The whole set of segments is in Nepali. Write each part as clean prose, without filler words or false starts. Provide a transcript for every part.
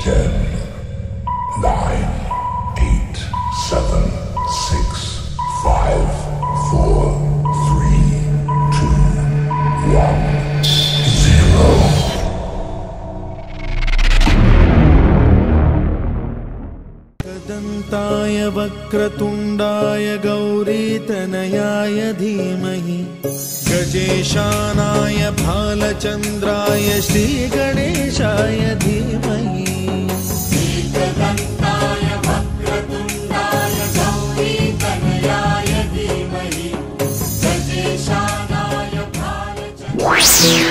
10, 9, 8, 7, 6, 5, 4, 3, 2, 1, 0. कदन्ताय वक्रतुण्डाय गौरीतनयाय धीमहि गजेशानाय भालचन्द्राय श्रीगणेशाय धीमहि। कदन्ताय वक्रतुण्डाय गौरीतनयाय धीमहि गजेशानाय भालचन्द्राय।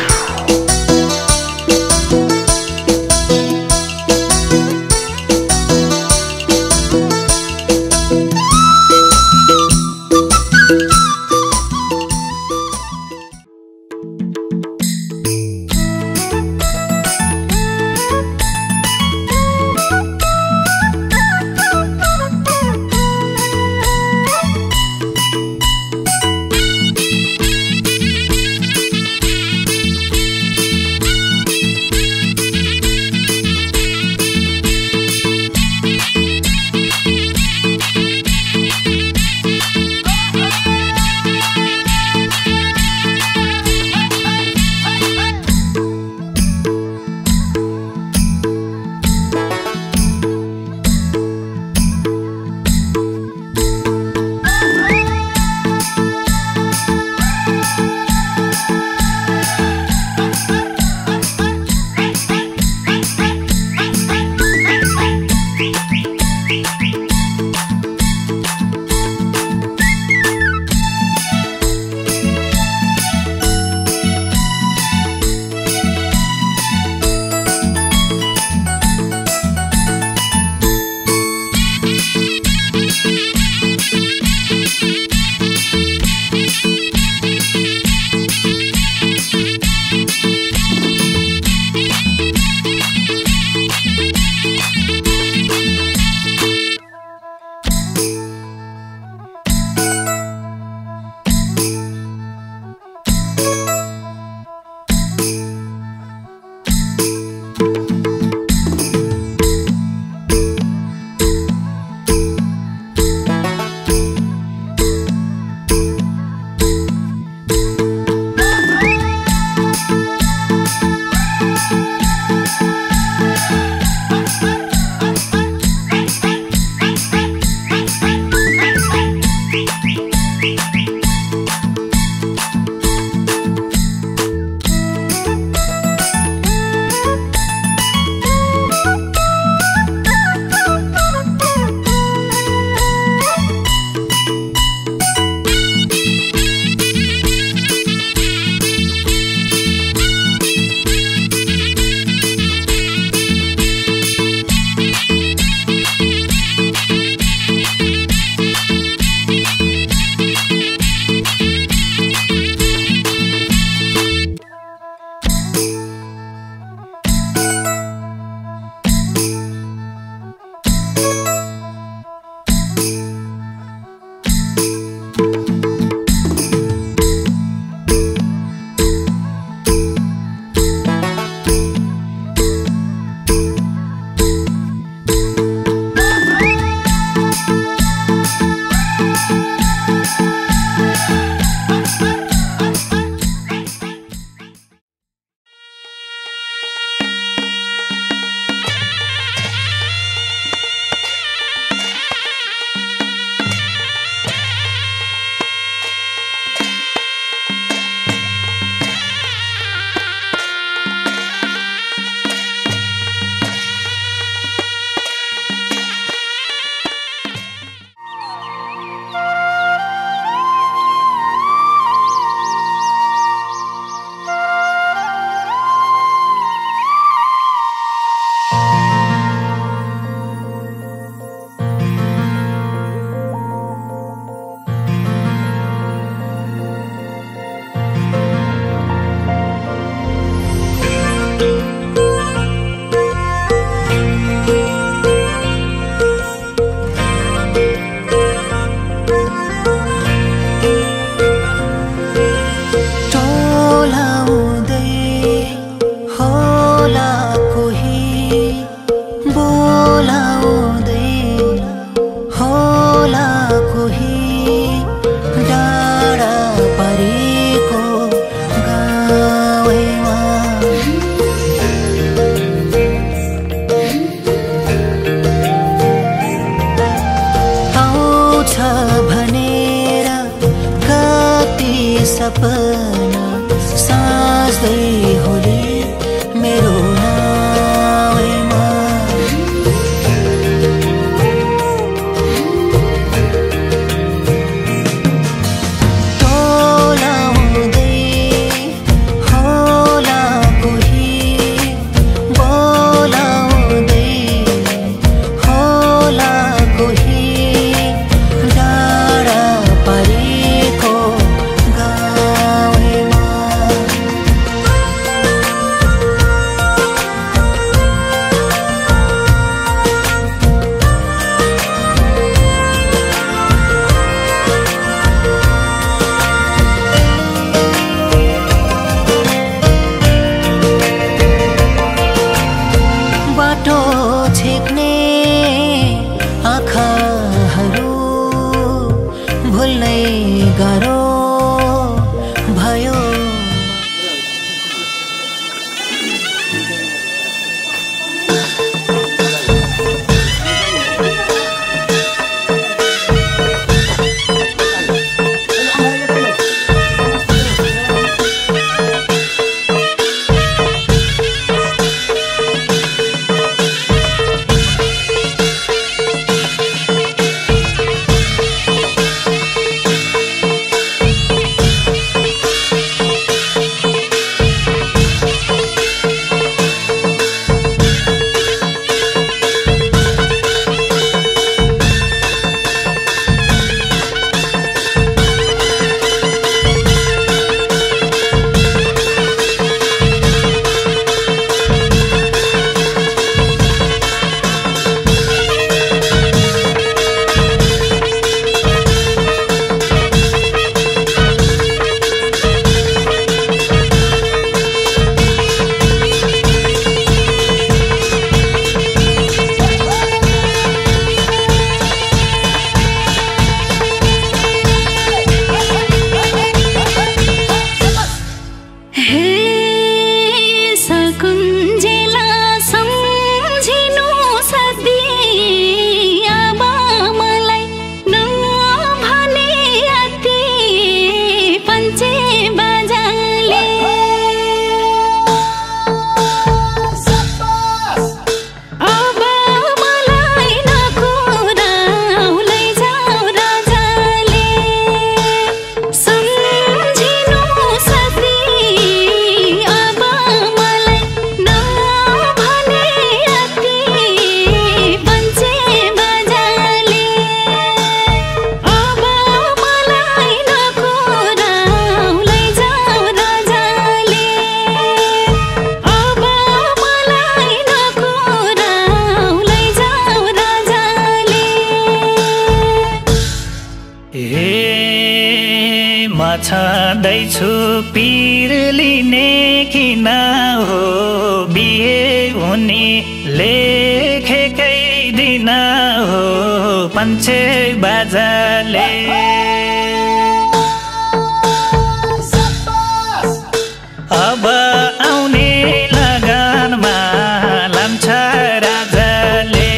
सपना साँच्दै होली मेरो नावैमा टोलाउँदै होला कोही बोलाउँदै होला कोही डाँडा परेको गाउँमा बाटो छेक्ने आँखाहरू भुल्नै गाह्रो भयो छँदैछु पिर लिने किन हो बिहे हुने लेखेकै दिन हो पञ्चे बाजाले अब आउने लगनमा लान्छ राजाले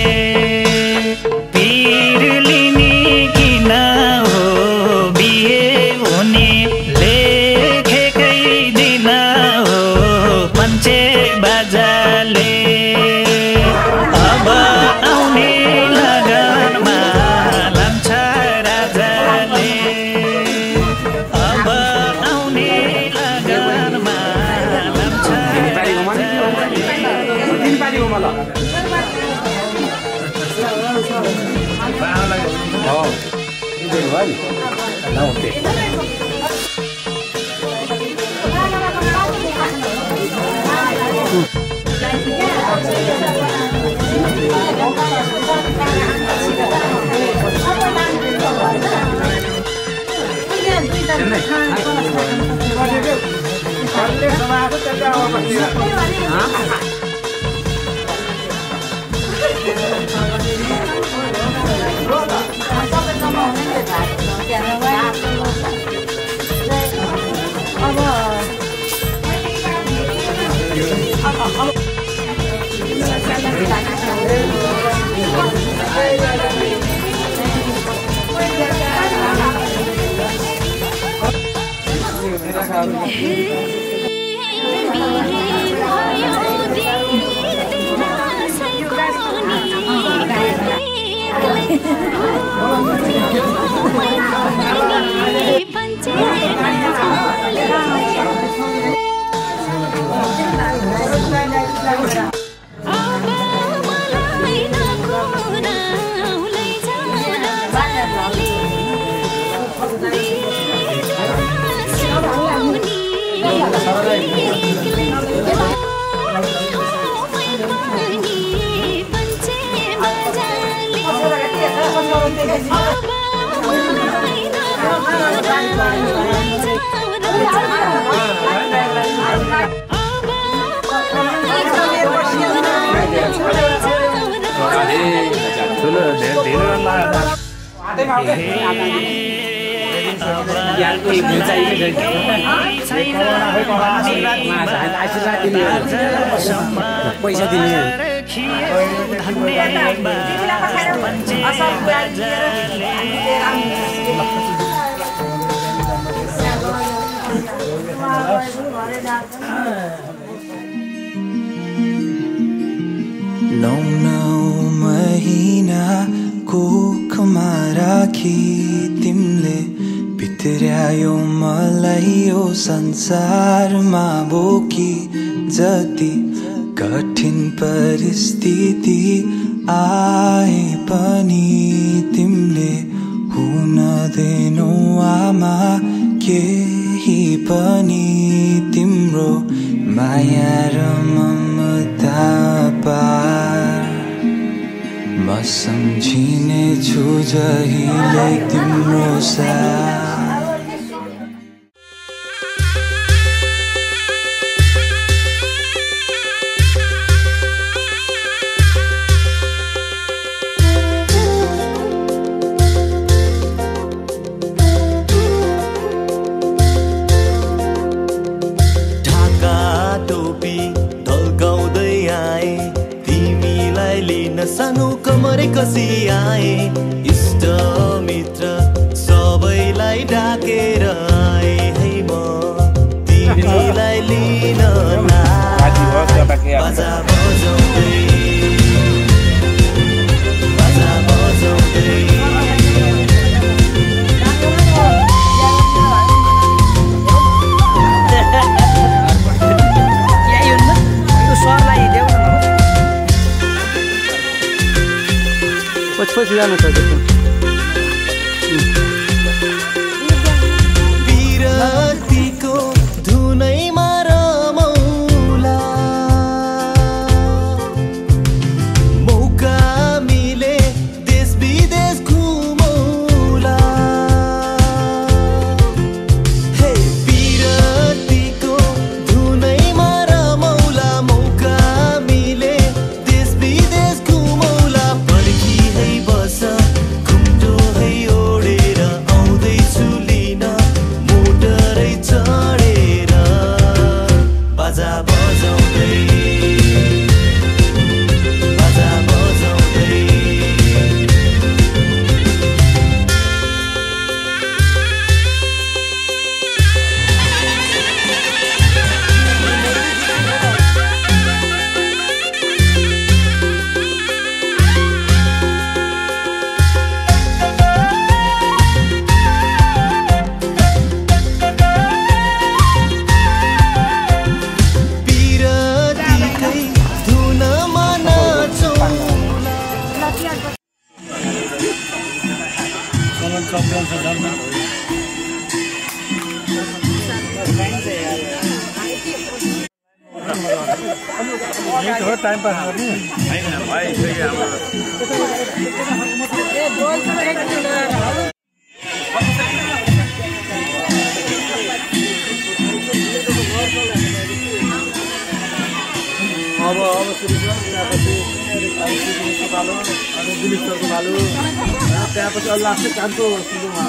पिर लिने किन हो बिहे हुने लेखेकै दिन हो पञ्चे बाजाले अब आउने लगनमा लान्छ राजाले अब आउने लगनमा लान्छ पैसा दिने नौ महिना कोखमा राखी तिमीले भित्र्यायो मलाई यो संसारमा बोकी जति कठिन परिस्थिति आए पनि तिमीले हुन दिनौ आमा केही पनि तिम्रो माया र ममता पार म सम्झिने छु जहिले तिम्रो साथ सानो कमरे कसी आए इष्ट मित्र सबैलाई डाकेर आए है म तिमीलाई लिन बाजा बजाउँदै बाजा बजाउँदै पछि जानु छ विरक्तिको धुनैमा रमौला मौका मिले देश विदेश घुमौला हे विरक्तिको धुनैमा रमौला मौका मिले देश विदेश घुमौला पर्खी है बस घुम्टो है ओडेर आउँदैछु लिन मोटरै चढेर बाजा बजाउँदै बाजा बजाउँदै विरतिकै धुनमा नाचौला टाइम पास गर्ने अब सुरु छ त्यहाँपछि भालो अनि दिलीपको भालो त्यहाँपछि अरू लास्ट कामको सुरुमा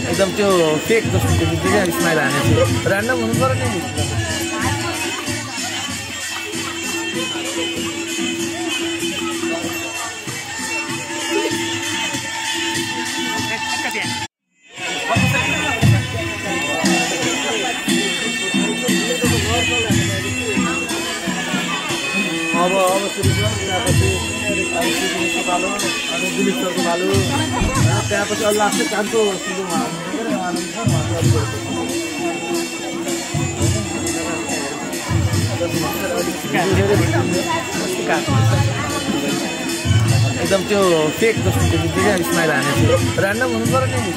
एकदम त्यो फेक जस्तो देखिन्छ क्या स्माइल हानेको ऱ्यान्डम हुनु पर्यो नि भालु अनि दिलीप सरको भालु त्यसपछि अरू लास्ट कानको सुरुमा एकदम त्यो फेक जस्तो देखिन्छ क्या स्माइल हानेको ऱ्यान्डम हुनु पर्यो नि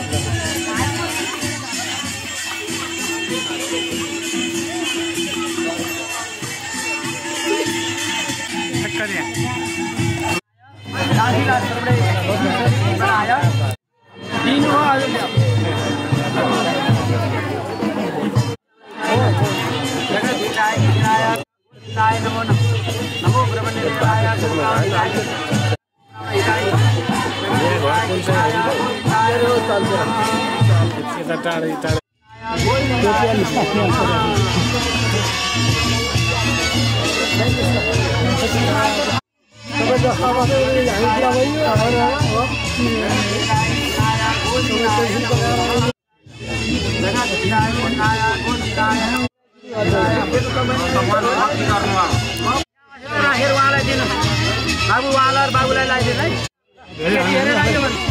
बाबुलाई लगाइदिनु है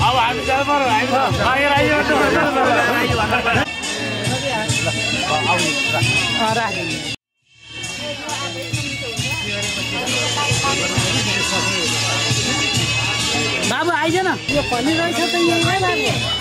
अब हामी जानु बाबु आइजन यो पनि रहेछ त यहीँ बाबु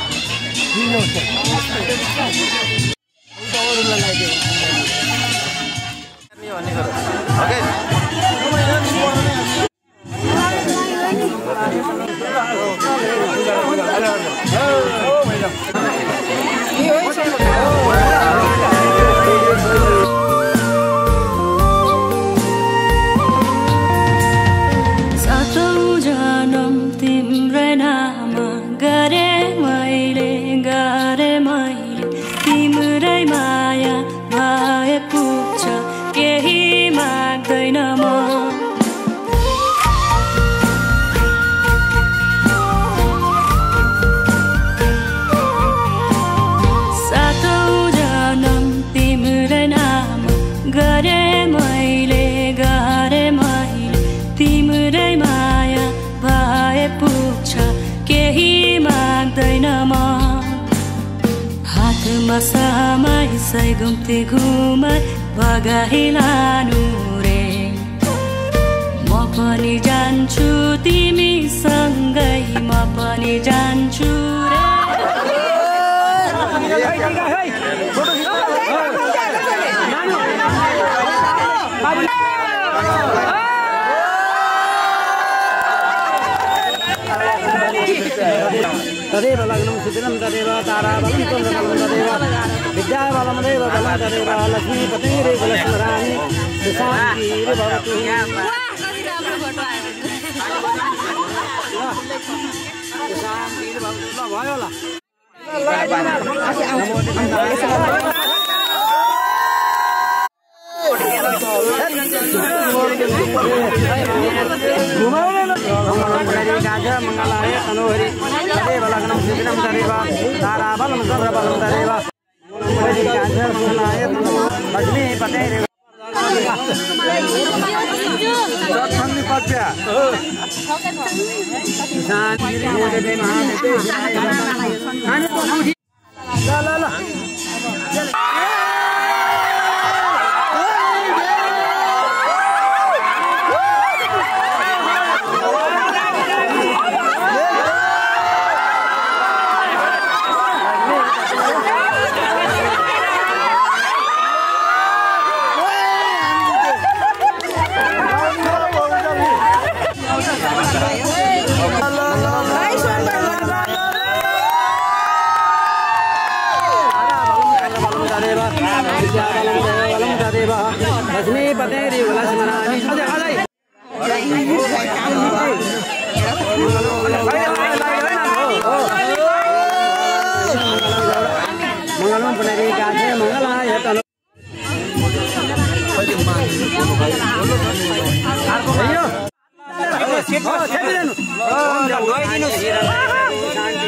Samai sai gumti घुमाई भगाइलानु रे म पनि जान्छु तिमी सँगै म पनि जान्छु रे तदेव लग्नं सुदिनं तदेव ताराबलं चन्द्रबलं तदेव विद्याबलमदेव बलं तदेव लक्ष्मीपतिरेव लक्ष्मराणि सुशान्तिर्भवतु भयो मंगलाय तनोहरि तदेव लग्नं सुदिनं तदेव ताराबलं चन्द्रबलं तदेव लक्ष्मीपतिरेव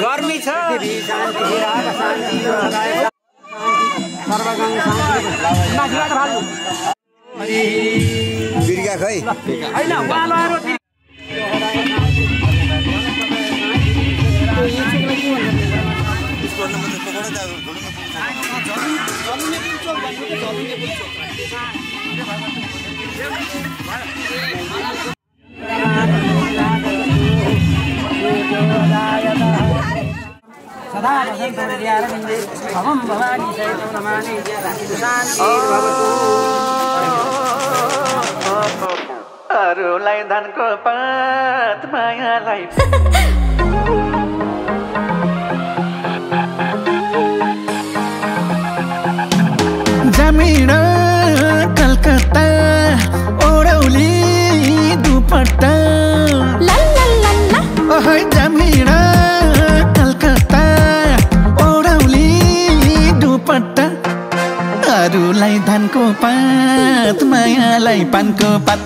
गर्मी छ बिर्गा खै हैन सदा वसन्तहृदयारविन्दे भवं भवानी सहितं नमामि शान्तिर्भवतु अरूलाई धनको पात मायालाई जमिन कलकत्ता ओडौली दुपट्टा ओहै जमिन कलकत्ता ओडौली दुपट्टा अरूलाई धानको पात मायालाई पानको पात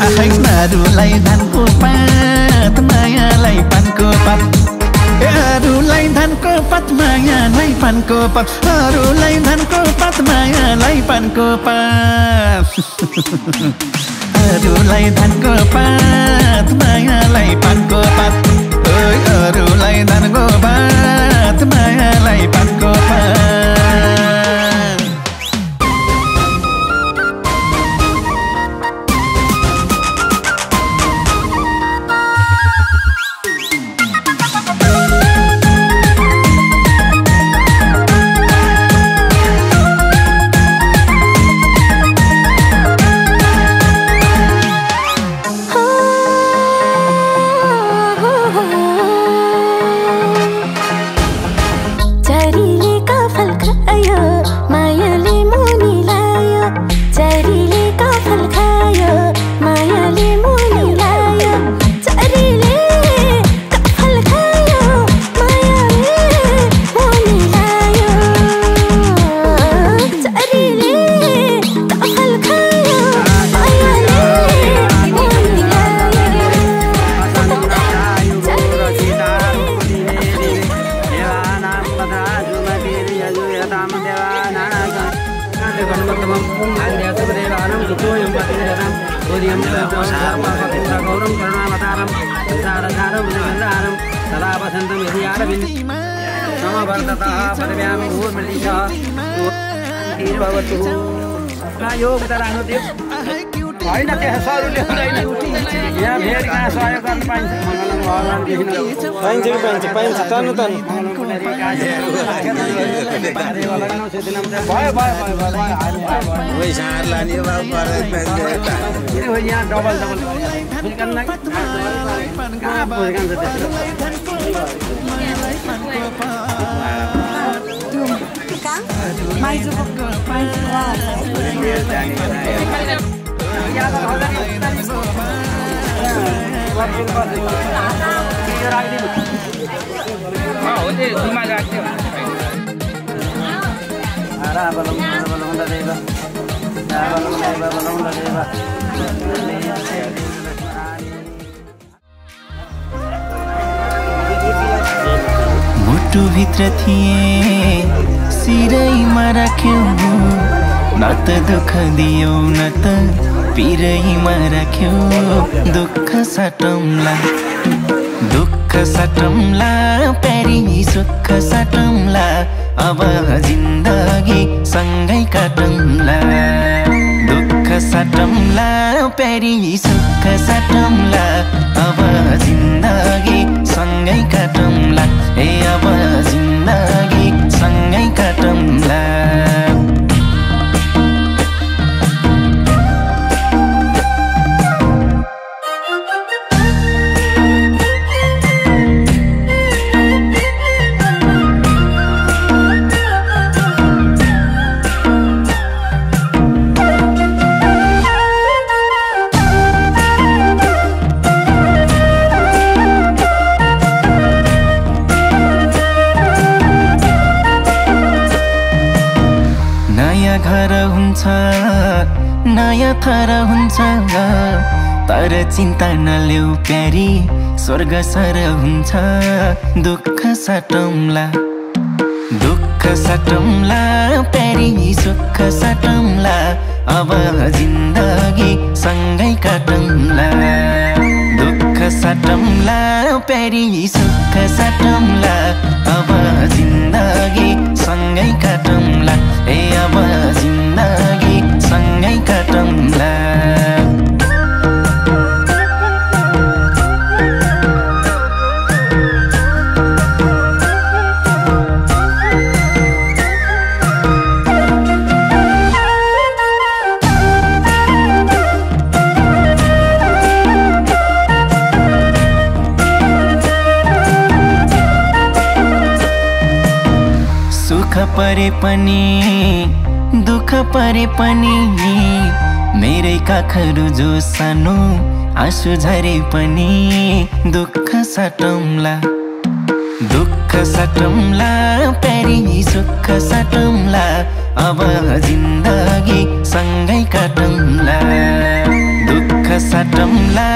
आखै अरूलाई धानको पात मायालाई पानको पात अरूलाई धानको पात मायालाई पानको पात अरूलाई धानको पात मायालाई पानको पात अरूलाई धानको पात मायालाई पानको पात अरूलाई धानको पात मायालाई पानको पात होइन त्यहाँ सरुले हुँदैन यहाँ फेरि कहाँ सहयोग गर्न पाइन्छ मङ्गलम भगवान् पाइन्छ कि पाइन्छ पाइन्छ तान्नु तान्नु भयो भयो भयो भयो यहाँ डबल डबल मुटु भित्र थिए सिरैमा राख्यौ न त दुःख दियौ न त पिरैमा राख्यौ दुःख सटौँला प्यारी सुख सटौँला अब जिन्दगी सँगै काटौँला दुःख सटौँला प्यारी सुख सटौँला अब जिन्दगी सँगै काटौँला ए अब जिन्दगी सँगै काटौँला नयाँ थर हुन्छ तर चिन्ता नलेऊ प्यारी स्वर्ग सर हुन्छ दुःख सटौँला प्यारी सुख सटौँला अब जिन्दगी सँगै काटौँला दुःख साटौँला प्यारी सुख साटौँला अब जिन्दगी सँगै काटौँला ए अब जिन्दगी सँगै काटौँला परे पनि दुःख परे पनि मेरै काखहरू जो सानो आँसु झरे पनि दुःख साटौँला प्यारी सुख साटौँला अब जिन्दगी सँगै काटौँला दुःख साटौँला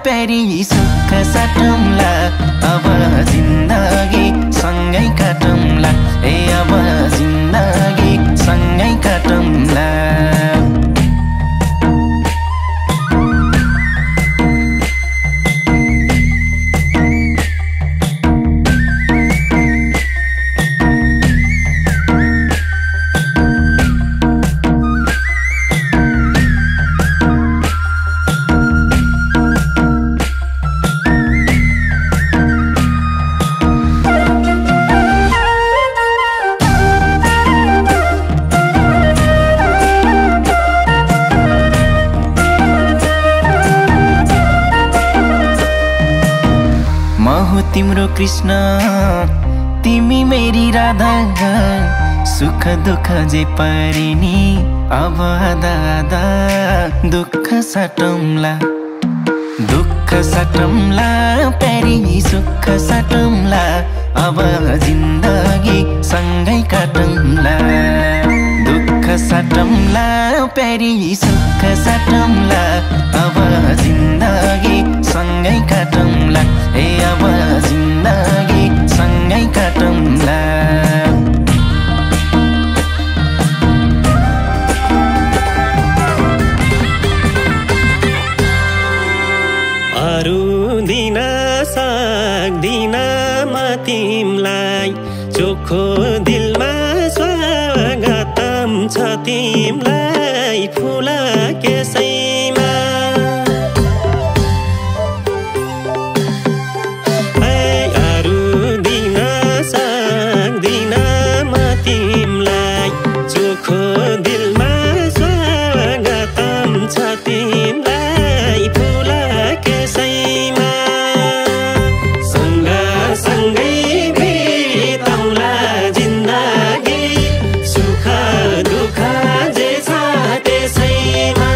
प्यारी सुख साटौँला अब जिन्दगी सँगै काटौँला ए अब जिन्दगी सँगै काटौँला तिम्रो कृष्ण तिमी मेरी राधा सुख दुःख जे परिनी अब आधा आधा दुःख साटौँला प्यारी सुख साटौँला अब जिन्दगी सँगै काटौँला दुःख साटौँला प्यारी सुख साटौँला अब जिन्दगी सँगै काटौँला ए अब जिन्दगी सँगै काटौँला अरू दिन सक्दिन म तिमलाई चोखो दिलमा स्वागतम छ तिमलाई फुल केसैमा अरू दिन सक्दिन म तिमलाई चोखो दिलमा स्वागतम छ तिमलाई फुल केसैमा सँगसँगै बिताउला जिन्दगी सुख दुःख जे छ त्यसैमा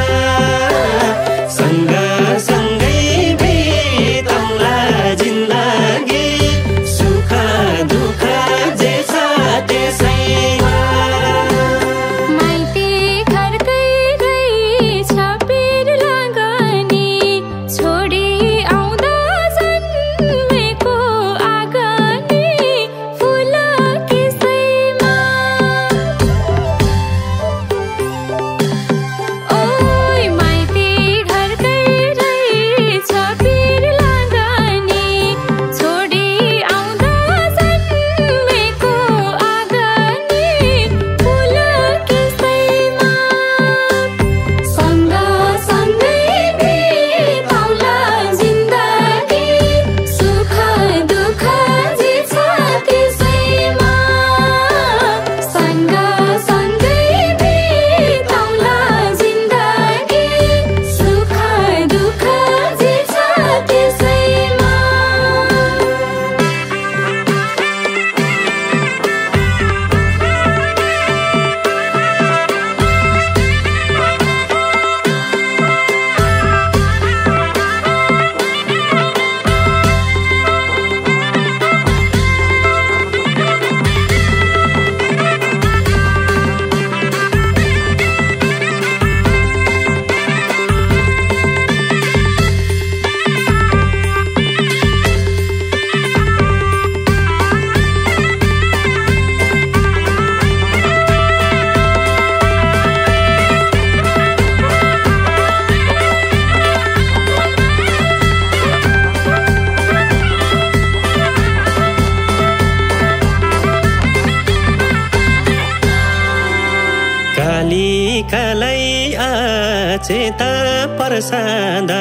चेता प्रसादा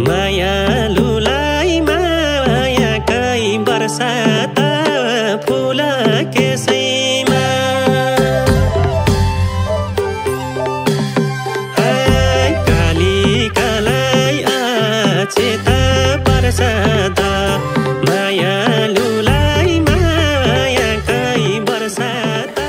मायालुलाई मायाकै बर्सात फुल केसैमा कालिकालाई चेता प्रसादा मायालुलाई मायाकै बर्सात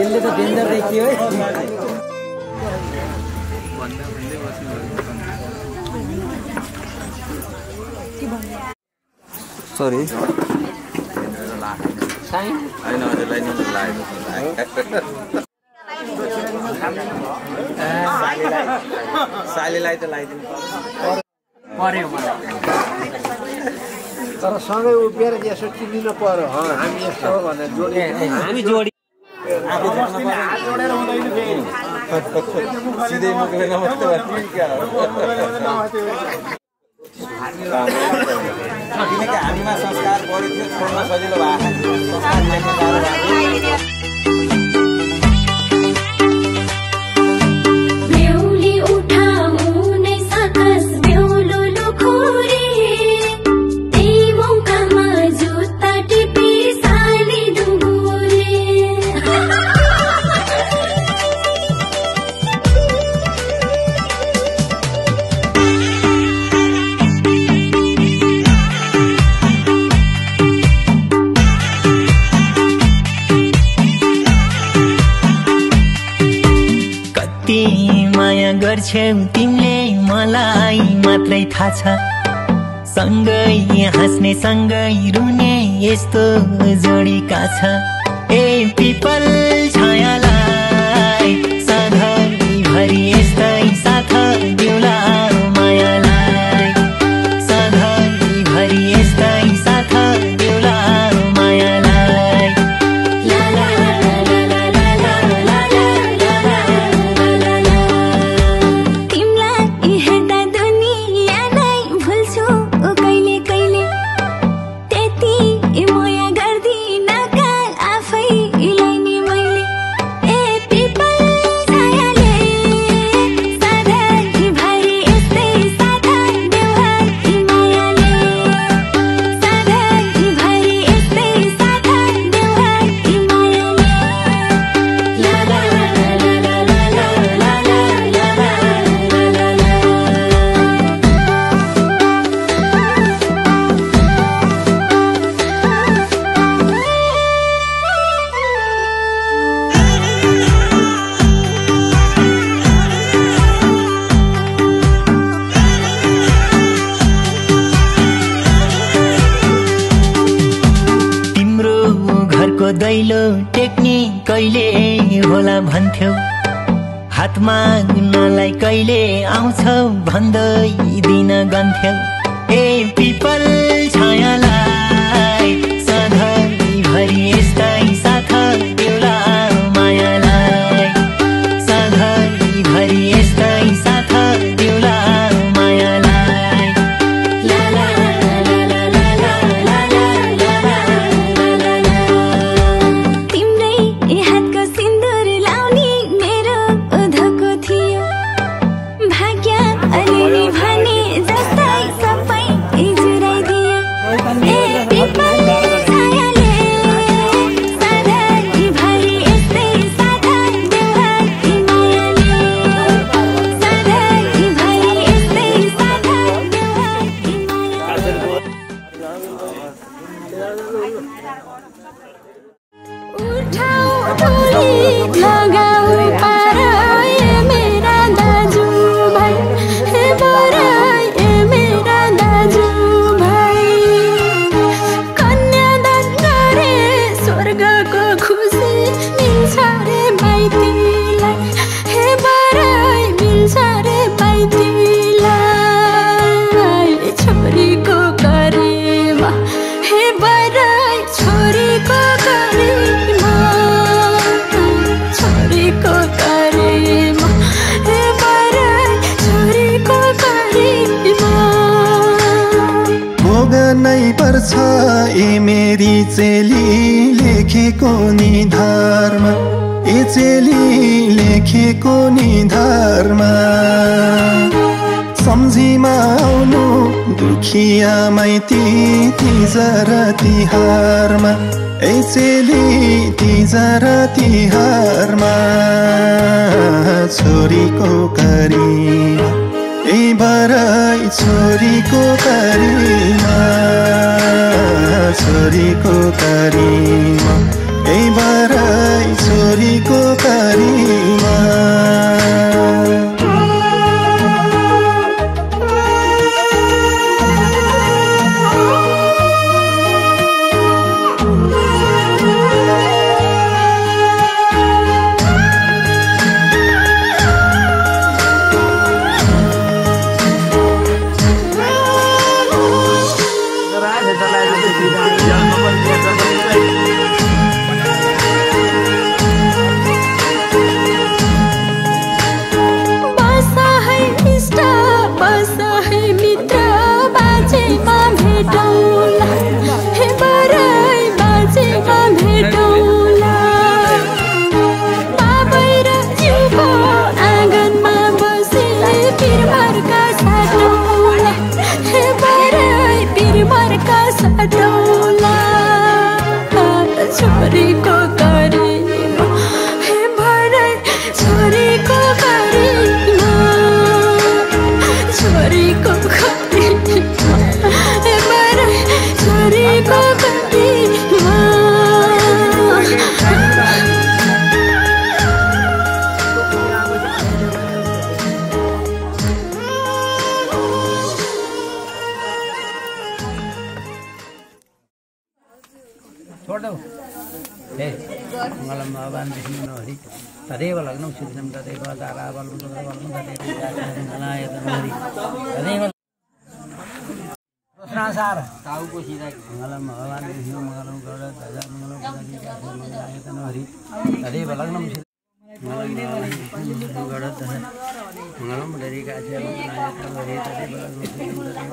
यसले त डेन्जर देखियो है सरी सालीलाई त लगाइदिनु पर्यो तर सँगै उभिएर यसो चिनिन पर्यो हामी यस्तो हो भनेर जोडी हामी जोडी सिधै मुखले नमस्ते किनकि हामीमा संस्कार बढी थियो छोड्न सजिलो गर्छौ तिमीले मलाई मात्रै थाहा छ सँगै हाँस्ने सँगै रुने यस्तो जोडीका छ ए पिपल छायालाई सधैँभरि यस्तै साथ दिउला मायालाई सधैँभरि यस्तै साथ दिउला मायालाई माया गर्दिन का आफैलाई नि माथिल्लो टेक्ने कहिले होला भन्थ्यौ हातमा नलाई कहिले आउँछौ भन्दै दिन गन्थ्यौ ए पिपल छायालाई सधैँभरि यस्तै साथ देउला मायालाई सधैँभरि यस्तै साथ देउला मायालाई ला ला ला ला ला ला ला ला ला ला तिम्रै हातको सिन्दुर लाउने मेरो उधको थियो भाग्य अलिअलि भने जस्तै सबै जुराइदियो ए पिपल छायाले सधैँभरि यस्तै साथ देउला मायाले सधैँभरि यस्तै साथ देउला उठाऊ टोली लगाऊ पारै मेरा दाजु भाइ हे बराई मेरा दाजु भाइ कन्यादान गरे स्वर्गको खुसी मिल्छ रे माइतीलाई हे बराई मिल्छ रे माइतीलाई छोरीको करेमा हे बराई छोरीको करेमा छोरीको करेमा हे बराई छोरीको करेमा भोग्नै पर्छ ए मेरी चेली लेखेको निधारमा ए चेली लेखेको निधारमा सम्झीमा आउनु दुखिया माइती तिज र तिहारमा ए चेली तिज र तिहारमा छोरीको करिमा ए बराई छोरीको करिमा छोरीको करिमा ए बराई छोरीको करिमा बसा है इष्ट बसा है मित्र बाजेमा भेटौँला हे बराई बाजेमा भेटौँला बाबै र जिउको आँगनमा बसे पिरमरका साटौँला हे बराई पिरमरका साटौँला छोरीको करिमा हे बराई छोरीको करिमा छोरीको करिमा हे बराई छोरीको करिमा छोड़ दो हे मंगलम भगवान विष्णु हरि तदेव लग्नं सिद्धं तदेव ताराबलं तदेव मंगलाय तदेव तदेव प्रश्नासार ताऊ को सीधा मंगलम भगवान विष्णु मंगलम गरुड़ ध्वजा मंगलम मंगलाय हरि तदेव लग्नं मंगलम गरुड़ ध्वजा मंगलम डरिका से मंगलाय हरि तदेव लग्नं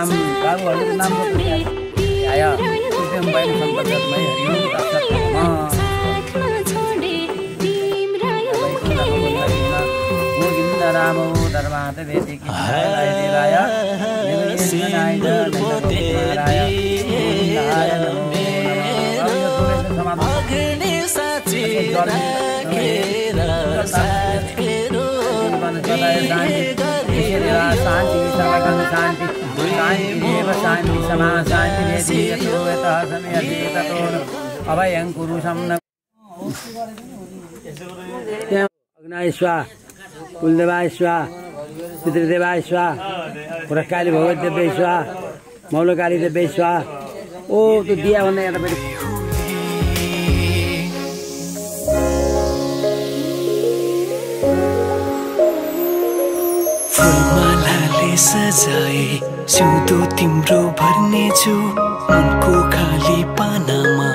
नाम बाबुहरूको नाम आयो एकदम बैन सम्पदमै हरिओम तत्सत्मा गोविन्द रामो धर्मात वेदिकी देवाय अग्नि साची राखेर साथेरो शान्ति सर्वगम शान्ति शान्ति देव शान्ति समा शान्ति देति यतो यतः समयति ततो अभयं कुरु सम्न अग्नाय स्वाहा कुलदेवाय स्वाहा पितृदेवाय स्वाहा पुरस्काली भगवद्देव्यै स्वाहा मौलकाली देव्यै स्वाहा ओ त्यो दिया भन्ने एउटा फेरि फुलमालाले सजाए सिउँदो तिम्रो भर्नेछु मनको खाली पानामा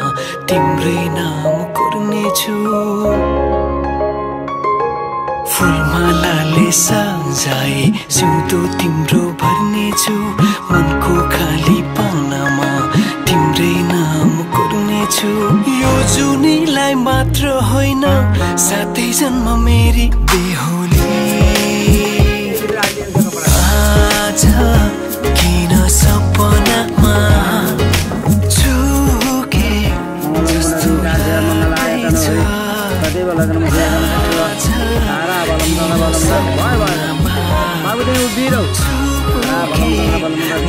तिम्रै नाम कोर्नेछु फुलमालाले सजाए सिउँदो तिम्रो भर्नेछु मनको खाली पानामा तिम्रै नाम कोर्नेछु यो जुनीलाई मात्र होइन सातै जन्म मेरी बेहोली आज किन सपनामा छुके जस्तो लाग्दैछ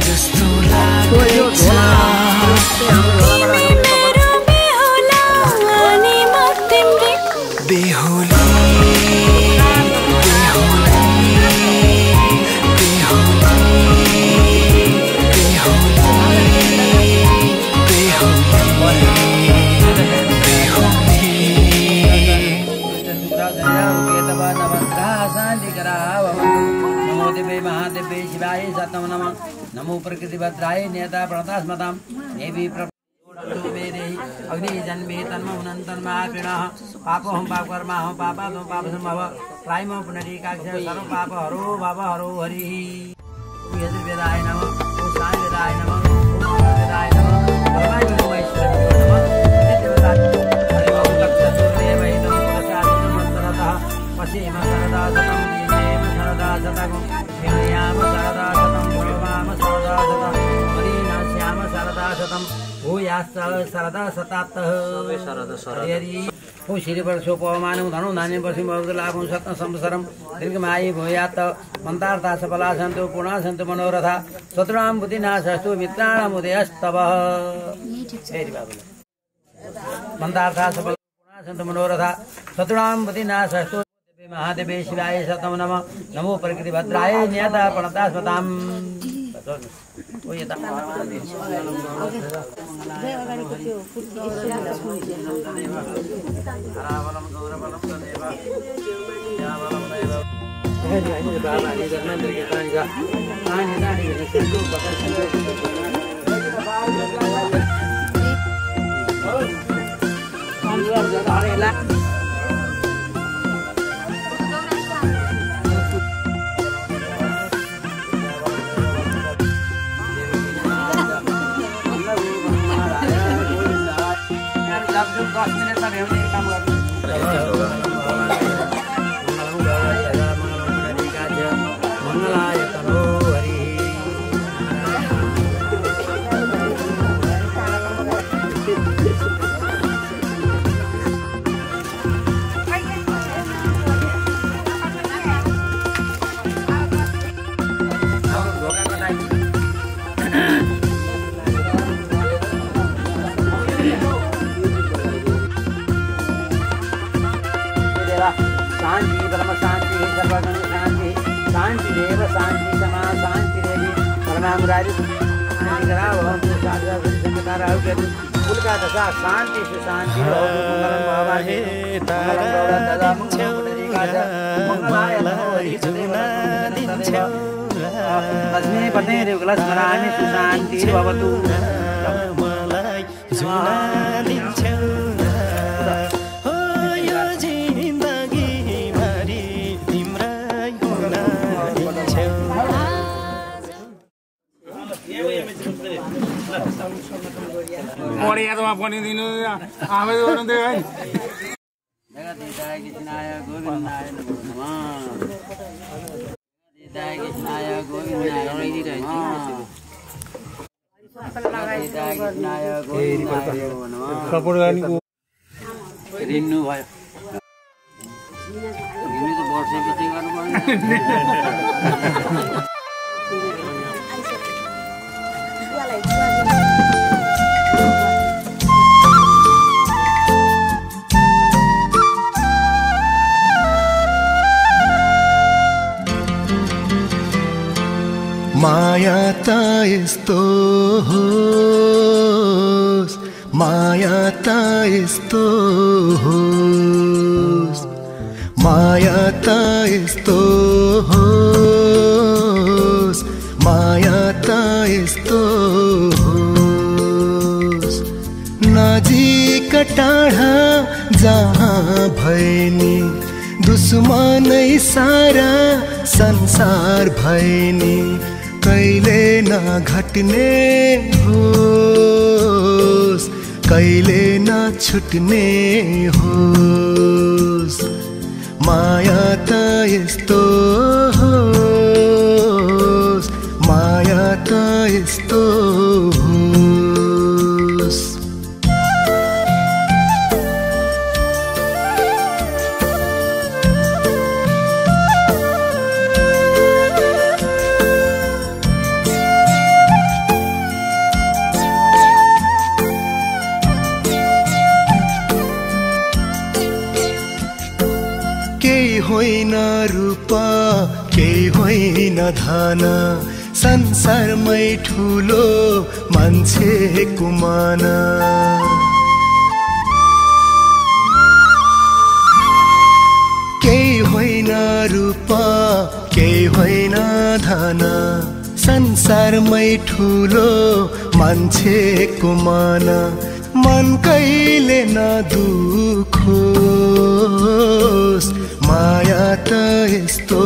जस्तो लाग्दैछ बेहोली महादेव्यै शिवाय सतम नमः नमो प्रकृतिभद्राय नेता प्रणतास्मतां देवी अग्नि जन्मे तन्म उनन्तन्मापिणः पापोऽहं पापकर्माहं पापादं पापसम्भव प्रायमो पुनरीकाक्षर सर्व पाप हरो भव हरो हरिः यजुर्वेदाय नमः ॐ सामवेदाय नमः ॐ वेदाय नमः परमाय नमः देवता हरि ओम लक्षसूर्येव इदं पुरसादितं मन्त्रतः पश्येम सरदा सतं येम सरदा सतं हिमयाम सरदा सतं भवाम सरदा सतं हरिनाश्याम सरदा सतं भूयाश्च सरदा सतात्तः हरि ओ श्रीवर्षोपमानं धनु धान्यं पश्चिमवर्ग लाभं सत्तं संवत्सरं दीर्घमायि भूयात् मन्तार्था सफला सन्तु पुनः सन्तु मनोरथा शत्रूणां बुद्धिनाशस्तु मित्राणाम् उदयस्तवः मन्तार्था सफला पुनः सन्तु मनोरथा शत्रूणां बुद्धिनाशस्तु महादेवे शिवाय सतम नमः नमो प्रकृतिभद्राय नियता प्रणतास्मताम् शांति परम शांति सर्वगण शांति शांति देव शांति समा शांति देवी परमामुरारी का दशा शांति से शांति तस्मै पते रेगुलस्मरामि सुशान्ति भवतु पढियादमा पनि दिनु आमै गर्नु दियो है जगदीशाय कृष्णाय गोविन्दाय नमो नमः जगदीशाय कृष्णाय गोविन्दाय नमो नमः सपोर्ट गर्नुको रिन्नु भयो रिन्नु त वर्षपछि गर्नु पर्छ माया त यस्तो होस् माया त यस्तो होस् माया त यस्तो होस् माया त यस्तो होस् नजिक टाढा जहाँ भएनी दुश्मनै सारा संसार भएनी कहिले नघट्ने होस् कहिले नछुट्ने होस् माया त यस्तो होस् माया त यस्तो होस् होइन रूप केही होइन धन संसारमै ठुलो मान्छेको मन केही होइन रूप केही होइन धन संसारमै ठुलो मान्छेको मन मन कहिले नदुखोस् माया त यस्तो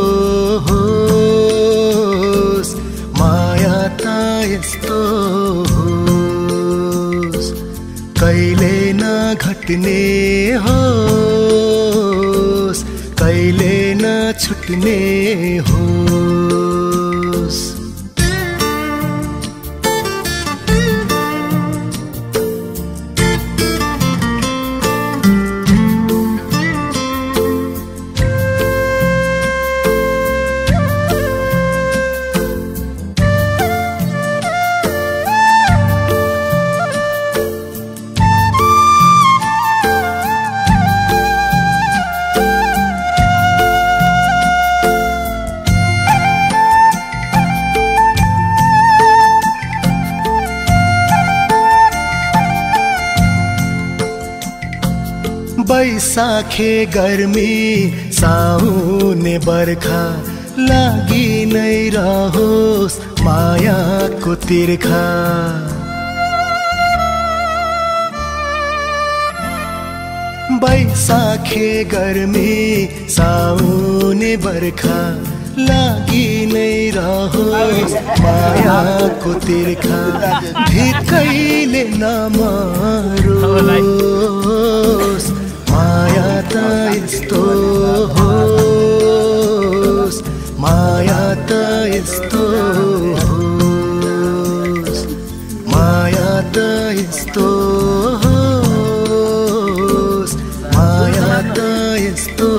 होस् माया त यस्तो होस् कहिले नघट्ने होस् कहिले नछुट्ने होस् बैसाखे गर्मी साउने बर्खा लागि नै रहोस् मायाको तिर्खा बैसाखे गर्मी साउने बर्खा लागि नै रहोस् मायाको तिर्खा धिक्कैले नमरोस् माया त यस्तो होस् माया त यस्तो होस् माया त यस्तो होस् माया त यस्तो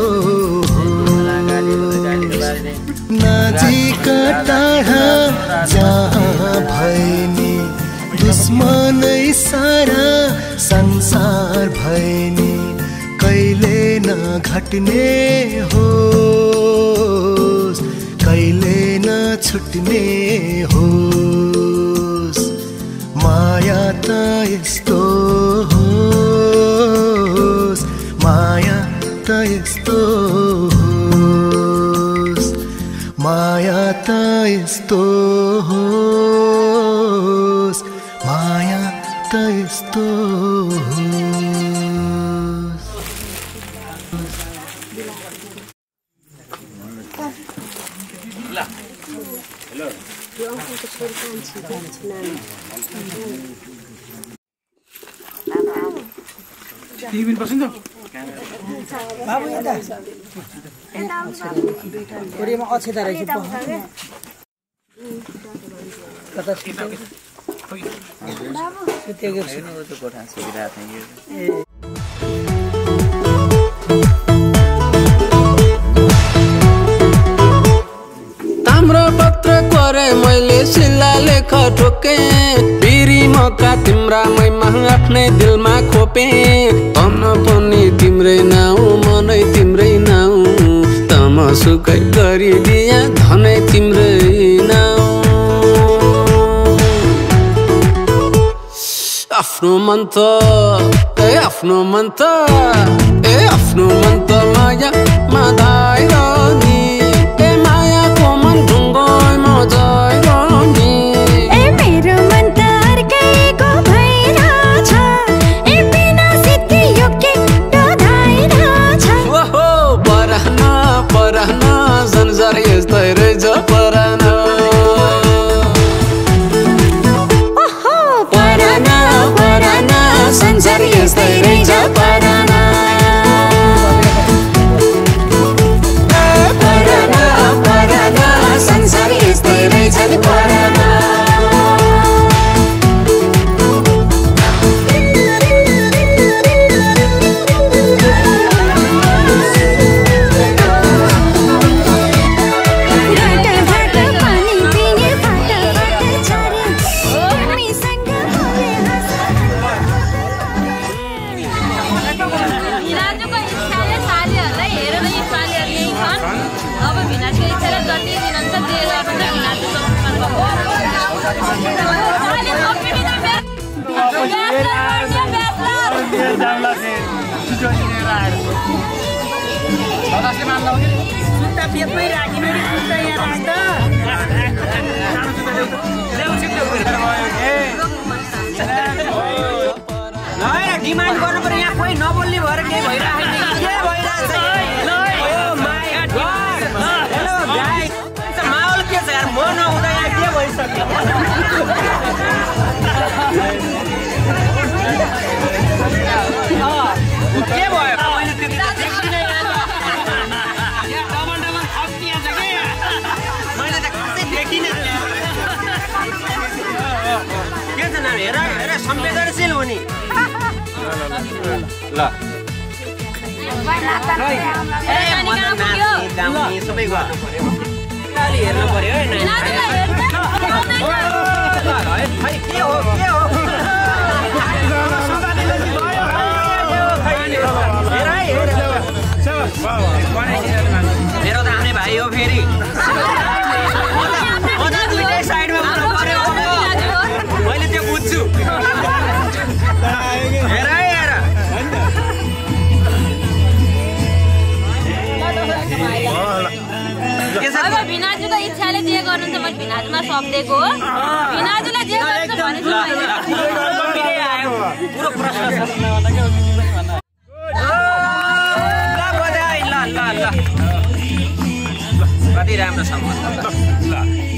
नजिक टाढा जहाँ भएनी दुश्मनै सारा संसार भएनी कहिले नघट्ने होस् कहिले नछुट्ने होस् माया त यस्तो होस् माया त यस्तो होस् माया त यस्तो होस् माया त यस्तो होस् टिभी बस्नु त बाबु यता कोरियामा अक्षता रहेछ कता सुतेको छु कोठा सुतिरहेको थिएँ ताम्रो पत्र करे मैले शिला लेख ठोके बिरी मका तिम्रा मैमा आफ्नै दिलमा खोपे तन पनि तिम्रै नाउ मनै तिम्रै नाउ तमसुकै गरिदिया धनै तिम्रै नाउ आफ्नो मन त आफ्नो मन त आफ्नो मन त माया मादाइरनी मायाको मन ढुङ्गोमा जाइरनी मेरो मन त अर्कैको भइरहेछ बिना सिद्धि यो के डोधाइरहेछ ओहो परहन परहन संसार यस्तै रहेछ परहन ओहो परहन परहन संसार यस्तै रहेछ परहन संसार यस्तै रहेछ परहन डिमान्ड गर्नु पर्यो यहाँ कोही नबोल्ने भएर के भइरहेको के भइरहेछ हेलो गाइस माहौल के छ यार म नहुँदा यहाँ के भइसक्यो के भयो मैले त खासै देखिनँ के छ नाम हेर हेर संवेदनशील हो नि ल सबै गर्नु पर्यो अलि हेर्नु पर्यो है के हो के हो मेरो त आउने भाइ हो फेरि दुईटै साइडमा मैले त्यो बुझ्छु हेर हेर अब भिनाजुको इच्छाले जे गर्नुहुन्छ मैले भिनाजुमा सक्दिएको हो भिनाजुलाई जे गर्नुहुन्छ पुरो प्रश्न ल कति राम्रो सम्बन्ध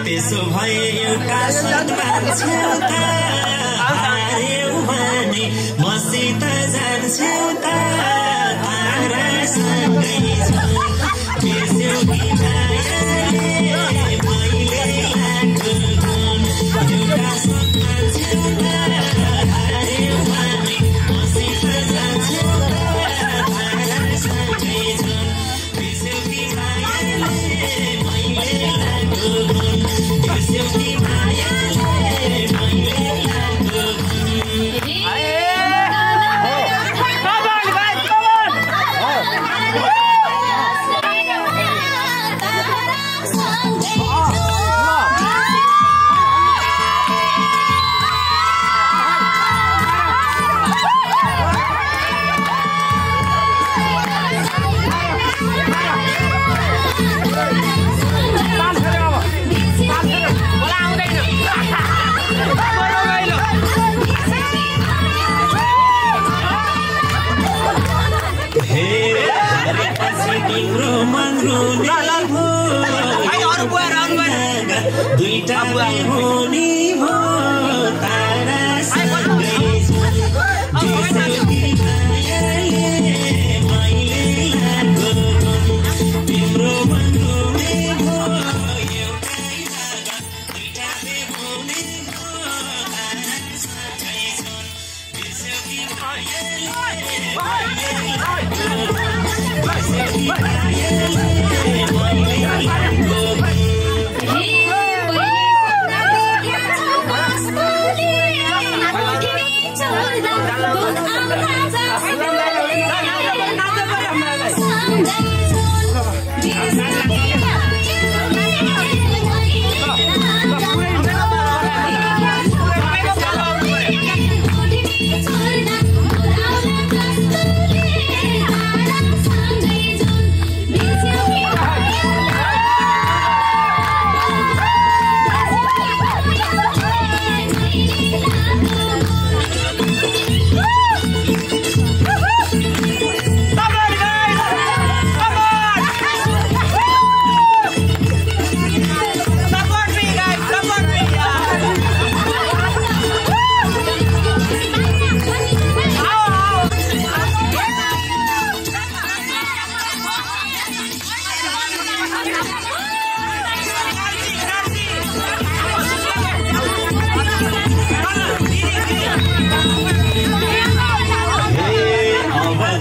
त्यसो भए एउटा सन्तान छेउता हार्यौ भने मसित जान्छौ त तारासँगै त्यसो मैले लाग्यो एउटा सन्तान छेउता हार्यौ भने मसित जान्छौ त तारासँगै त्यसो दुईटा हुने भो तारा सँगै तिम्रो बन्धुले भो एउटै जग्गा दुईटाले हुने भो तारा सँगै छन् बिर्स्यौ कि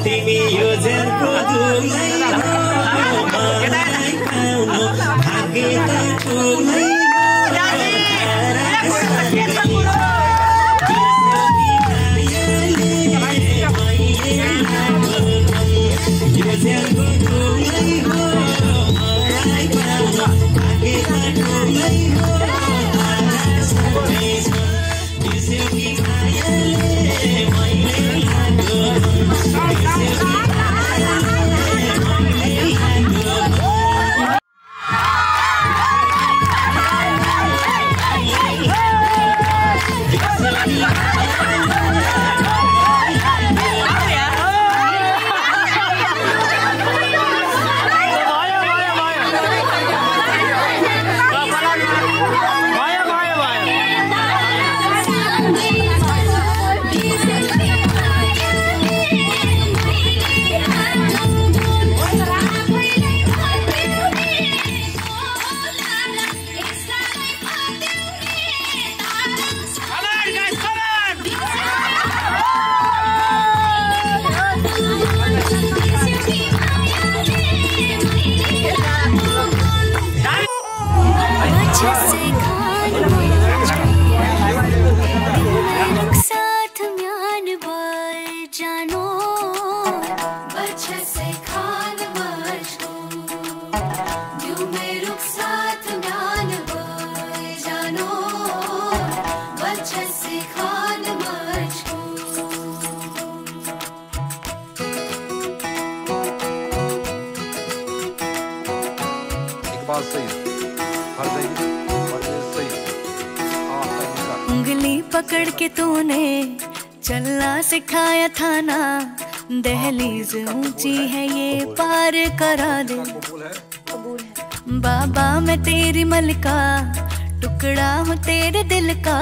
तिमी यो जेलको दुलै भाग्य त ठुलै यो जेलको दुलै हो मलाई पाउन भाग्य त ठुलै हो बिर्स्यौ कि मायाले मैले लाग्यो उंगली पकड़ के तूने चलना सिखाया था ना, दहलीज ऊंची है ये पार करा दे। बाबा मैं तेरी मलका, टुकड़ा हूँ तेरे दिल का,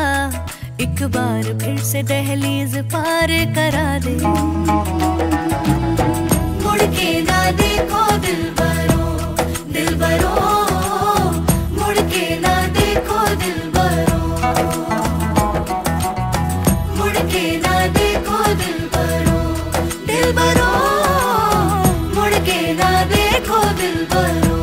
एक बार फिर से दहलीज पार करा दे। मुड़ के ना देखो दिलबरो, दिलबरो, मुड़ के ना देखो दिलबरो, मुड़ के ना देखो दिलबरो, दिलबरो, मुड़ के ना देखो दिलबरो।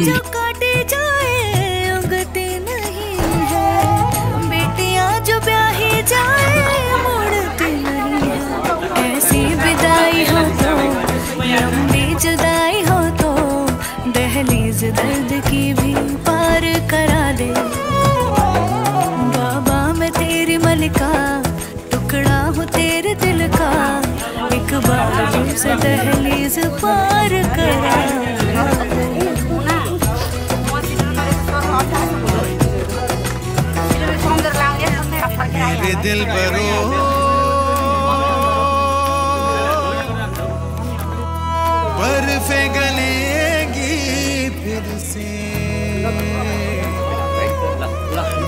जो काटे जाए उगते नहीं है, बेटियां जो ब्याही जाए मुड़ती नहीं है। ऐसी विदाई हो तो, लंबी जुदाई हो तो, दहलीज दर्द से दहलीज पार करा मेरे दिल बरो बर्फे गलेगी फिर से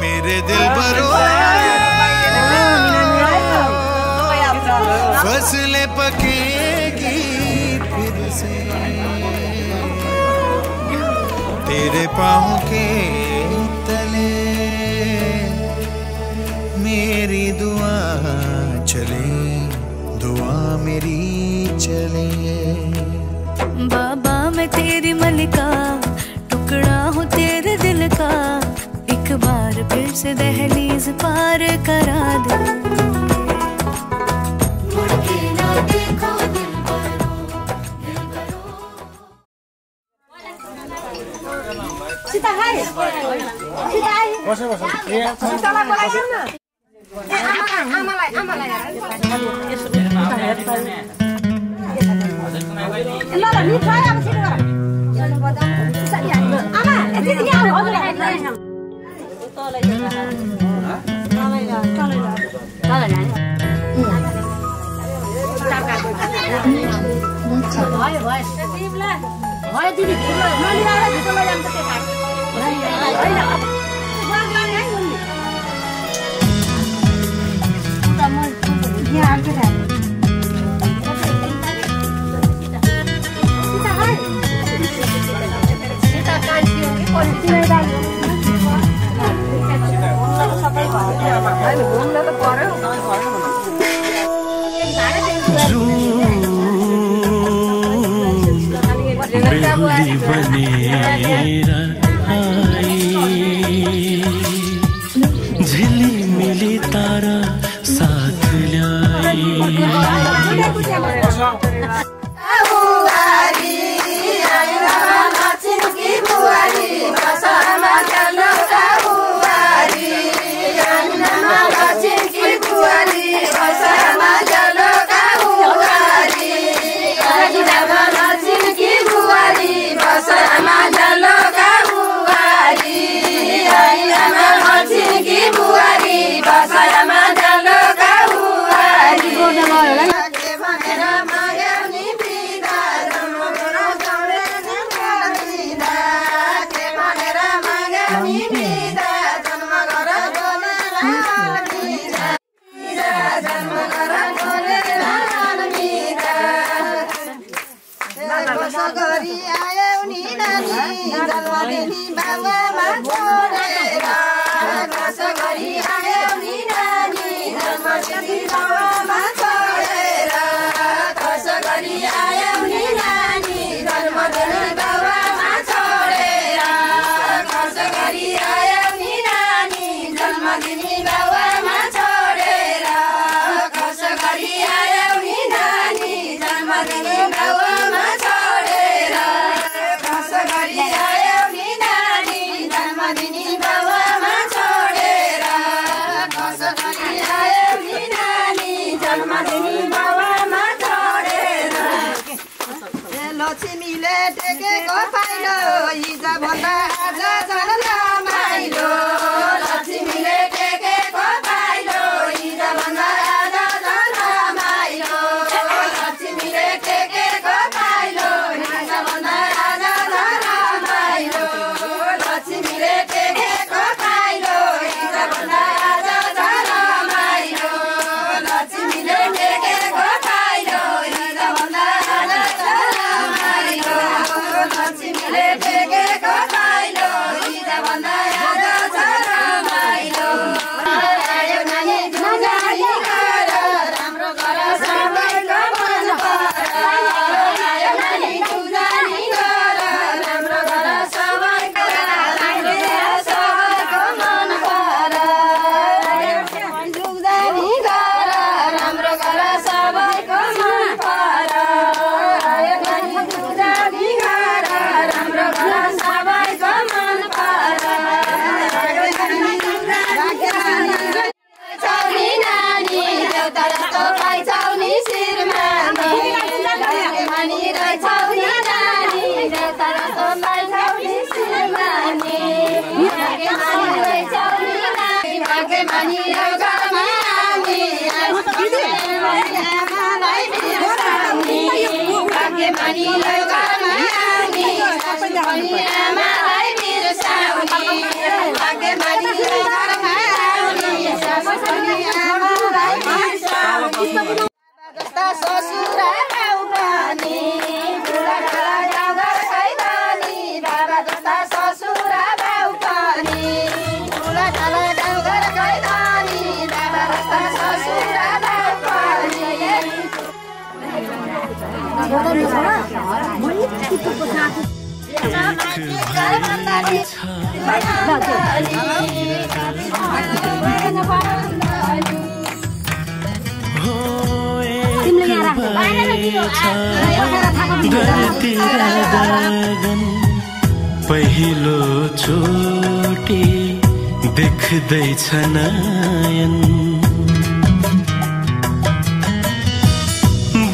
मेरे दिल बरो फसलें पकेगी फिर से तेरे पाँव के तले मेरी दुआ चले दुआ मेरी चले बाबा मैं तेरी मलिका टुकड़ा हूँ तेरे दिल का एक बार फिर से दहलीज पार करा दे सीता हाय सीता हाय सीतालाई बोलाइदिनु न आमालाई ल ल नि ट्राई अब छिटो गर आमा यति दिया हजुरलाई भयो दिदी नलिएर भित्र लैजानु त बेहुली बनेर आई झिली मिली तारा साथ ल्याई लक्ष्मीले टेकेको पाइलो हिजो भन्दा आज झन् रमाइलो लक्ष्मीले टेकेको पाइलो हिजो भन्दा आज झन् रमाइलो लक्ष्मीले टेकेको पाइलो हिजो भन्दा आज झन् रमाइलो लक्ष्मीले टेकेको पाइलो हिजो भन्दा आज झन् रमाइलो लक्ष्मीले टेकेको पाइलो हिजो भन्दा आज लक्ष्मीले टेकेको पाइलो हिजो पहिलो चोटी देख्दैछ नयन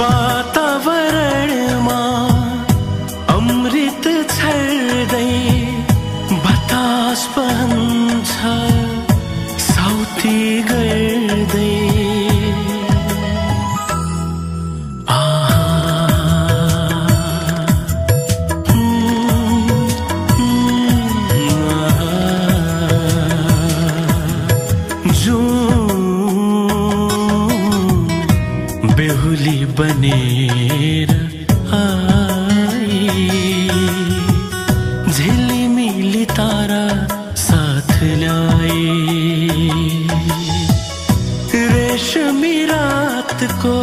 वातावरणमा अमृत छर्दै बतास बहन्छ साउती गर्दै बनेर आई झिलिमिली तारा साथ ल्याई रेशमी रात को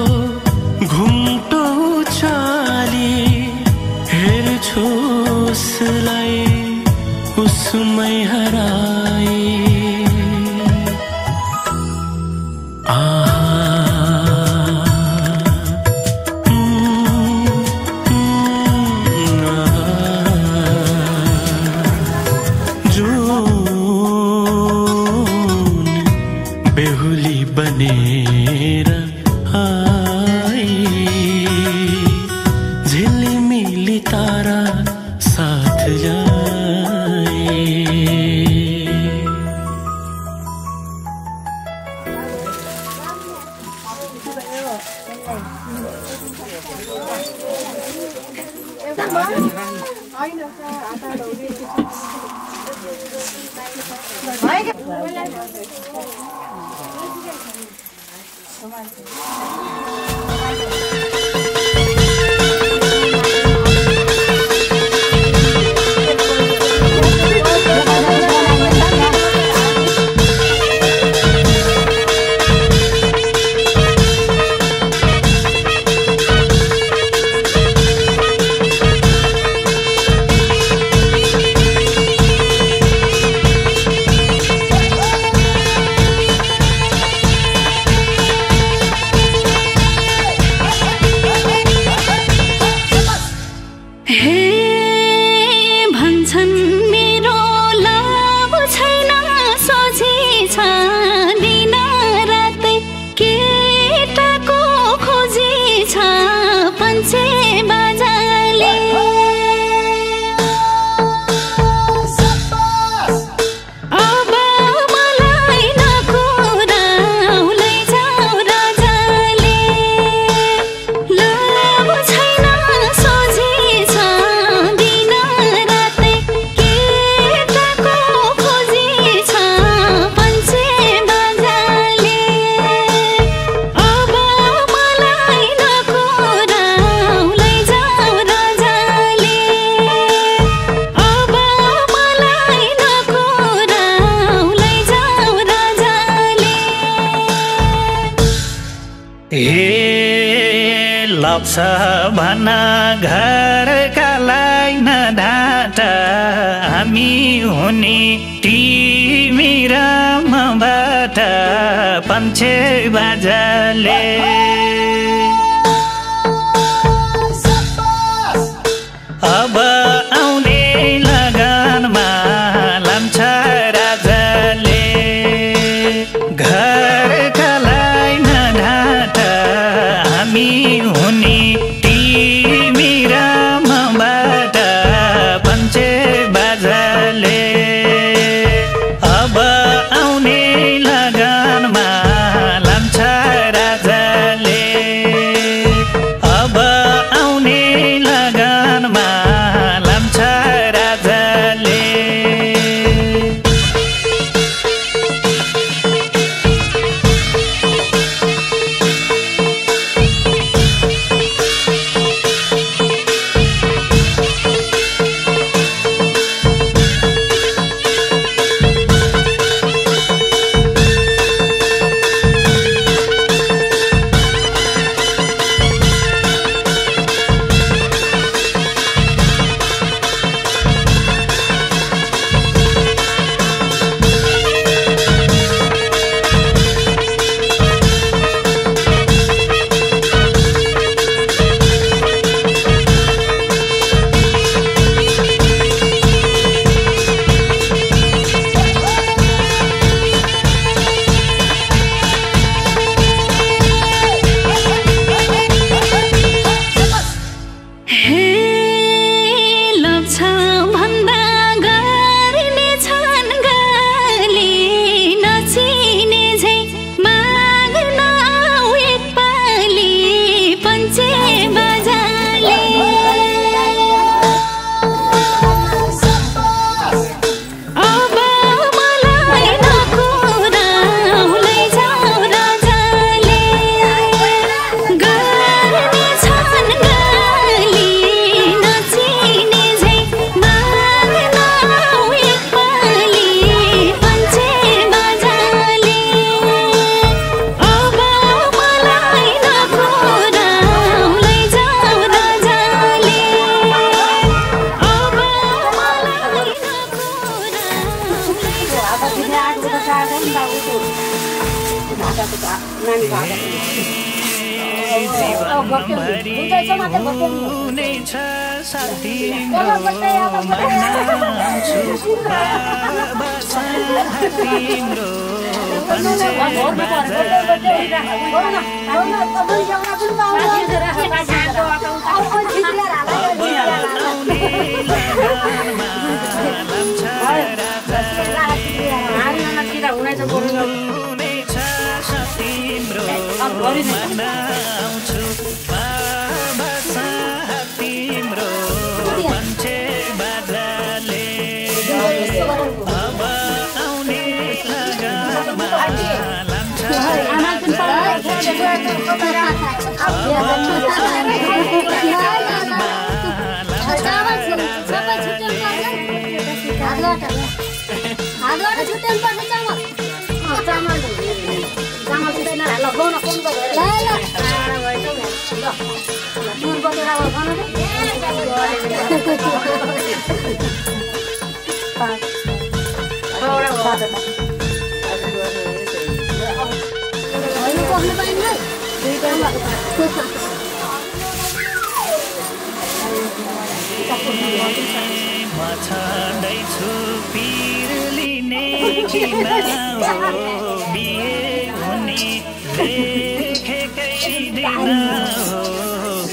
घुम्टो चाली हेर्छु उसलाई उसमै हराई बनेर आई झिलिमिली तारा साथ ल्याई लप्स भना घरका लाइन ढाँटा हामी हुने तिमी र मबाट पन्छे बाजाले अब आउने लगनमा लान्छ राजाले घरका लाइन ढाँटा हामी हुने तिमी र मबाट पन्छे बाजाले अब आउने लगनमा लान्छ राजाले मनभरि हुनेछ साथ तिम्रो मनाउँछु बाबा साथ तिम्रो पञ्चे बाजाले हुनेछ साथ तिम्रो मनाउँछु बाबा साथ तिम्रो पञ्चे बाजाले अब आउने लगनमा लान्छ म छँदैछु पिर लिने किन हो बिहे हुने लेखेकै दिन हो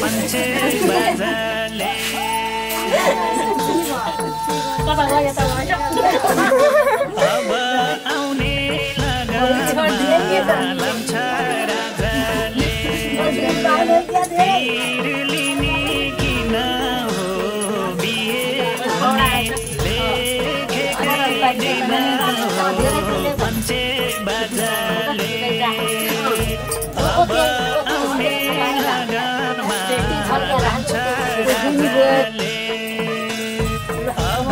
पञ्चे बाजाले अब आउने लगनमा लान्छ राजाले पिर लिने किन हो बिहे हुने लेखेकै दिन हो पञ्चे बाजाले अब आउने लगनमा लान्छ राजाले अब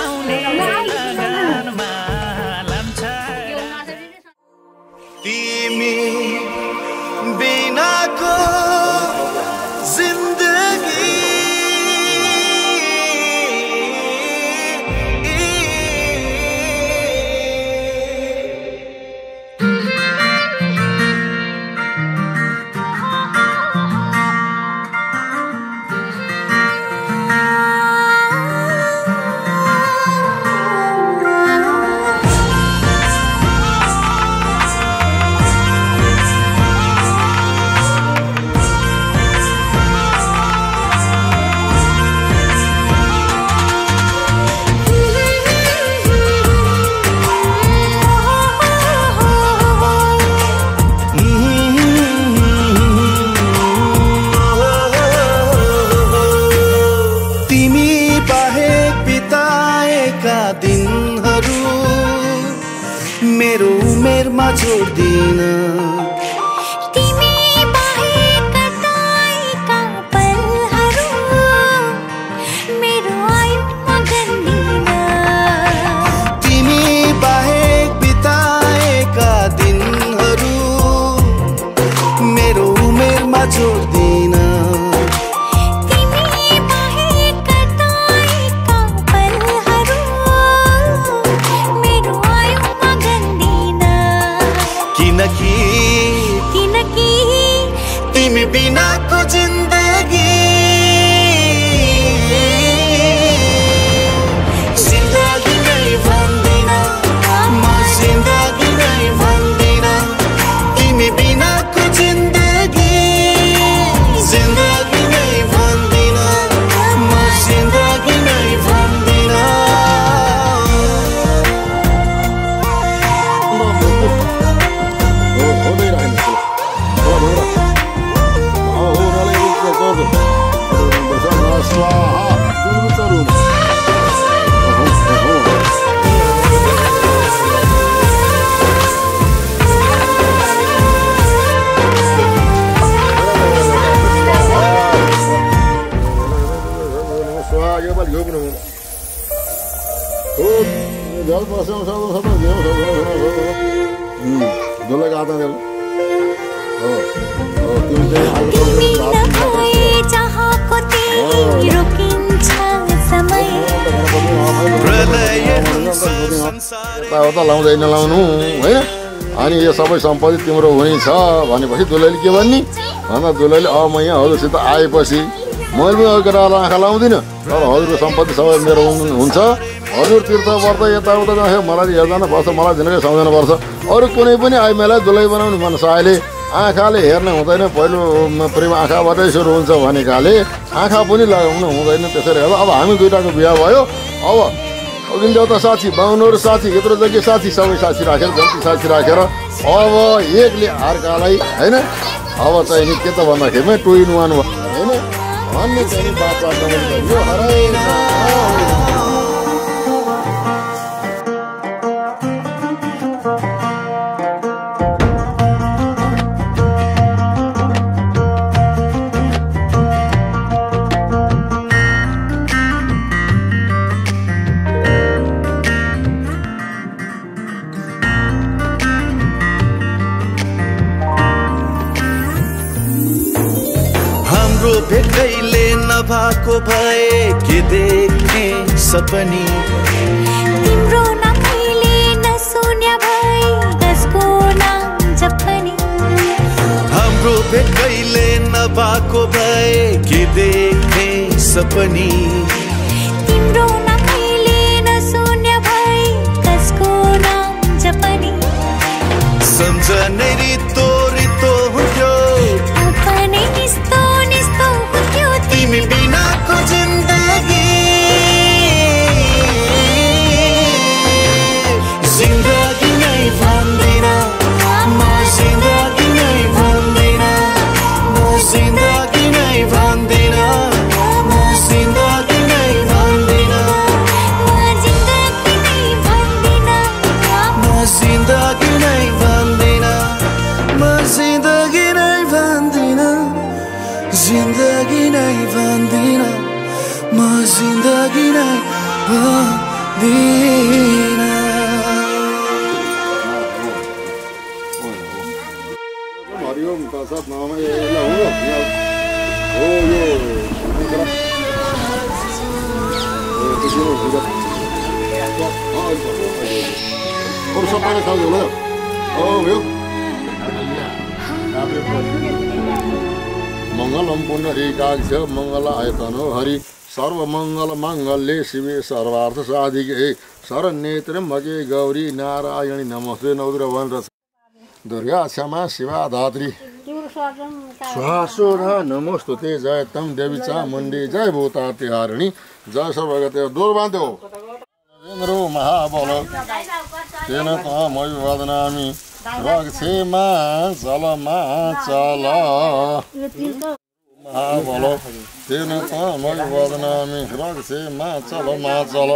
आउने लगनमा लान्छ तिमी बिनाको जिन्दगी मेरो उमेरमा जोड्दिन तिमी बाहेक कताएका पलहरू मेरो आयुमा गन्दिन तिमी बाहेक बिताएका दिनहरू मेरो उमेरमा जोड्दिन किनकि तिमी बिनाको जिन्दगी जिन्दगी नै भन्दिन म जिन्दगी नै भन्दिन तिमी बिनाको जिन्दगी जिन्दगी नै भन्दिन म जिन्दगी नै भन्दिन यताउता लाउँदै नलाउनु होइन अनि यो सबै सम्पत्ति तिम्रो हुने छ भनेपछि दुलैले के भन्ने भन्दा दुलैले अब म यहाँ हजुरसित आएपछि मैले पनि अरू केटाहरूलाई आँखा लाउँदिनँ तर हजुरको सम्पत्ति सबै मेरो हुन्छ हजुर तीर्थ व्रत यताउता जाँदा मलाई हेर्दैन पर्छ मलाई जिन्दगी सम्झाउनु पर्छ अरू कुनै पनि आइमाईलाई दुलै बनाउने मनसायले आँखाले हेर्न हुँदैन पहिलो प्रेम आँखाबाटै सुरु हुन्छ भनेकाले आँखा पनि लगाउनु हुँदैन त्यसैले गर्दा अब हामी दुईटाको बिहा भयो अब अघिल्लो साथी बाहुनहरू साथी यत्रो जग्गा साथी सबै साथी राखेर जति साथी राखेर अब एकले अर्कालाई होइन अब चाहिँ नि के त भन्दाखेरिमा 2 in 1 होइन भन्ने चाहिँ भेटैले नभएको भए के देख्ने सपनी तिम्रो नामैले नसुन्या भए कसको नाम जपनी हाम्रो भेटैले नभएको भए के देख्ने सपनी तिम्रो नामैले नसुन्या भए कसको नाम जपनी सम्झनै रितो रितो हुन्थ्यो अपनै निस्तो निस्तो हुन्थ्यो तिमी बिनाको जिन्दगी जिन्दगी नै भन्दिन म जिन्दगी नै भन्दिन म जिन्दगी नै भन्दिन म जिन्दगी नै भन्दिन म जिन्दगी नै भन्दिन म जिन्दगी नै भन्दिन म जिन्दगी नै भन्दिन जिन्दगी नै भन्दिन म जिन्दगी नै भन्दिन हरिओम तत्सत् नाम हो मङ्गलम पुण्डरीकाक्ष मङ्गल आयतन हरि सर्वमङ्गल माङ्गल्ये शिवे सर्वार्थ साधिके शरण्ये त्र्यम्बके गौरी नारायणी नमस्ते नवद्रवन दुर्गा क्षमा शिवा धात्री स्वासोरा नमोस्तुते जय तम देवी चामुण्डी जय भूतार्ति हारिणी जय सर्वगते डोर बान्ध्यो इन्द्रो महाबल तेन तमयि वदनामि रक्षेमा चलमा चल महाबल तेन तमयि वदनामि रक्षेमा चलमा चल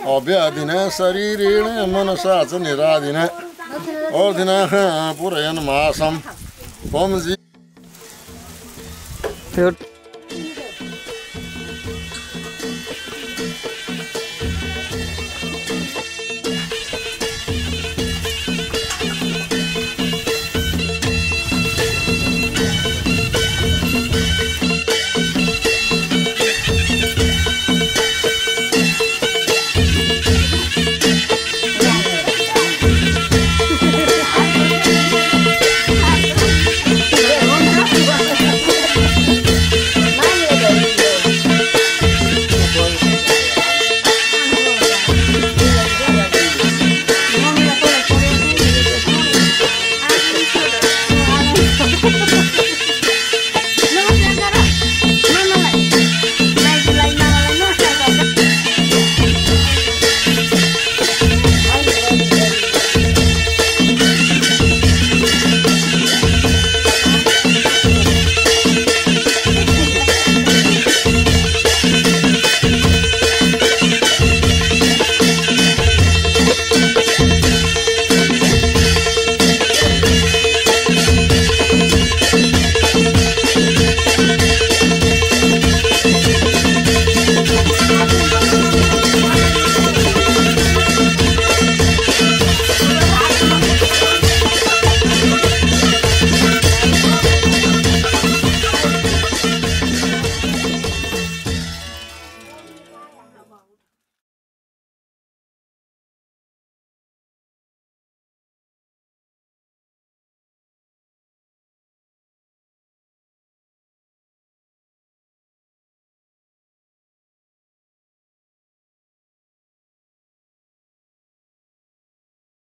अव्याधिन शरीरेण मनसा च निराधिन अर्धिन पुरयन् मासम पमजी